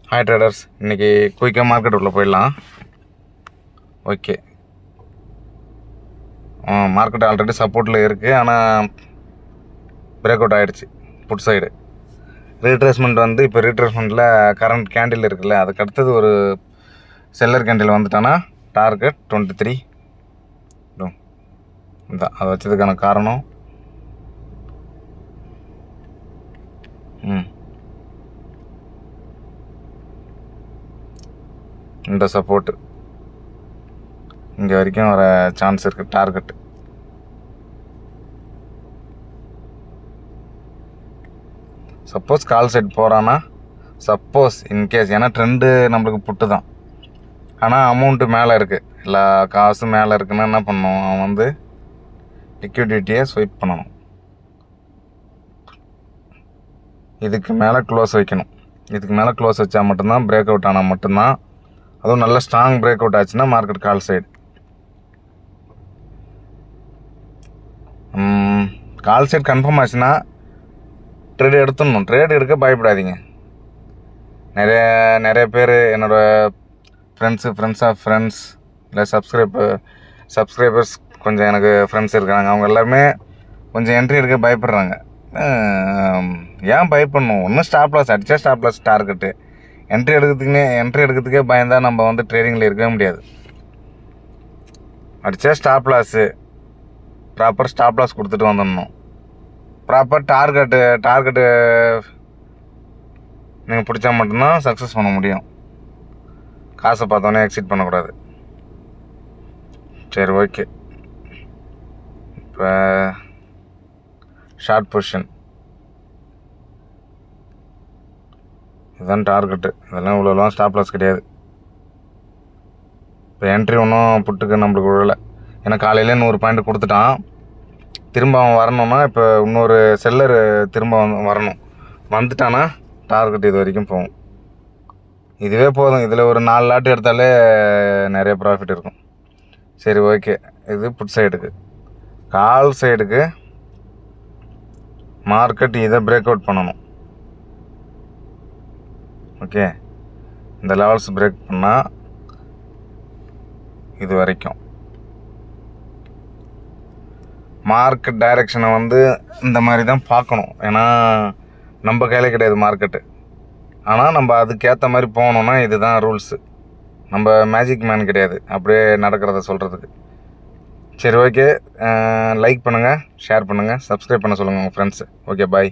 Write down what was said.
Hi traders, இன்றைக்கி குயிக்காக market உள்ளே போயிடலாம். ஓகே, மார்க்கெட் ஆல்ரெடி சப்போர்ட்டில் இருக்குது, ஆனால் பிரேக் அவுட் ஆகிடுச்சு புட் சைடு. ரீட்ரேஸ்மெண்ட் வந்து இப்போ ரீட்ரேஸ்மெண்ட்டில் கரண்ட் கேண்டில் இருக்குல்ல, அதுக்கு அடுத்தது ஒரு செல்லர் கேண்டில் வந்துட்டானா டார்கெட் 23 இதுதான். அதை வச்சதுக்கான காரணம் இந்த சப்போர்ட்டு இங்கே வரைக்கும் வர சான்ஸ் இருக்குது. டார்கெட் சப்போஸ் கால் சைட் போகிறான்னா, சப்போஸ் இன்கேஸ், ஏன்னா ட்ரெண்டு நம்மளுக்கு புட்டு தான், ஆனால் அமௌண்ட்டு மேலே இருக்குது, எல்லா காசும் மேலே இருக்குன்னா என்ன பண்ணணும், அவன் வந்து லிக்விடிட்டியை ஸ்வைப் பண்ணணும். இதுக்கு மேலே க்ளோஸ் வைக்கணும். இதுக்கு மேலே க்ளோஸ் வச்சா மட்டும்தான், பிரேக் அவுட் ஆனால் மட்டும்தான், அதுவும் நல்ல ஸ்ட்ராங் பிரேக் அவுட் ஆச்சுன்னா market call side. Call side confirm ஆச்சுன்னா ட்ரேட் எடுத்துடணும். ட்ரேட் எடுக்க பயப்படாதீங்க. நிறைய பேர் என்னோடய ஃப்ரெண்ட்ஸ் ஆஃப் ஃப்ரெண்ட்ஸ் இல்லை சப்ஸ்கிரைபர்ஸ் கொஞ்சம் எனக்கு ஃப்ரெண்ட்ஸ் இருக்காங்க. அவங்க எல்லாருமே கொஞ்சம் என்ட்ரி எடுக்க பயப்படுறாங்க. ஏன் பயப்படணும்? ஒன்றும் ஸ்டாப் லாஸ் அடித்தா ஸ்டாப் லாஸ் டார்கெட்டு. என்ட்ரி எடுக்கிறதுக்கே பயந்தால் நம்ம வந்து ட்ரேடிங்கில் இருக்கவே முடியாது. அடித்தா stop loss, proper stop loss கொடுத்துட்டு வந்துடணும். ப்ராப்பர் டார்கெட்டு நீங்கள் பிடிச்சா மட்டும்தான் சக்ஸஸ் பண்ண முடியும். காசை பார்த்தோன்னே எக்ஸிட் பண்ணக்கூடாது. சரி, ஓகே. இப்போ ஷார்ட் பொசிஷன் இதுதான் டார்கெட்டு. இதெல்லாம் இவ்வளோலாம் ஸ்டாப் லாஸ் கிடையாது. இப்போ என்ட்ரி ஒன்றும் புட்டுக்கு நம்மளுக்கு விழலை. ஏன்னா காலையிலே 100 பாயிண்ட் கொடுத்துட்டான். திரும்ப அவன் வரணும்னா இப்போ இன்னொரு செல்லர் திரும்ப வரணும். வந்துட்டானா டார்கெட் இது வரைக்கும் போகும். இதுவே போதும். இதில் ஒரு 4 லாட்டு எடுத்தாலே நிறைய ப்ராஃபிட் இருக்கும். சரி, ஓகே. இது புட் சைடுக்கு. கால் சைடுக்கு மார்க்கெட் இதை பிரேக் அவுட் பண்ணணும். ஓகே, இந்த லெவல்ஸ் பிரேக் பண்ணால் இது வரைக்கும் மார்க்கெட் டைரெக்ஷனை வந்து இந்த மாதிரி தான் பார்க்கணும். ஏன்னா நம்ம கையில் கிடையாது மார்க்கெட்டு. ஆனால் நம்ம அதுக்கேற்ற மாதிரி போகணுன்னா இதுதான் ரூல்ஸு. நம்ம மேஜிக் மேன் கிடையாது அப்படியே நடக்கிறத சொல்கிறதுக்கு. சரி, ஓகே. லைக் பண்ணுங்கள், ஷேர் பண்ணுங்கள், சப்ஸ்கிரைப் பண்ண சொல்லுங்கள் உங்கள் ஃப்ரெண்ட்ஸு. ஓகே, பாய்.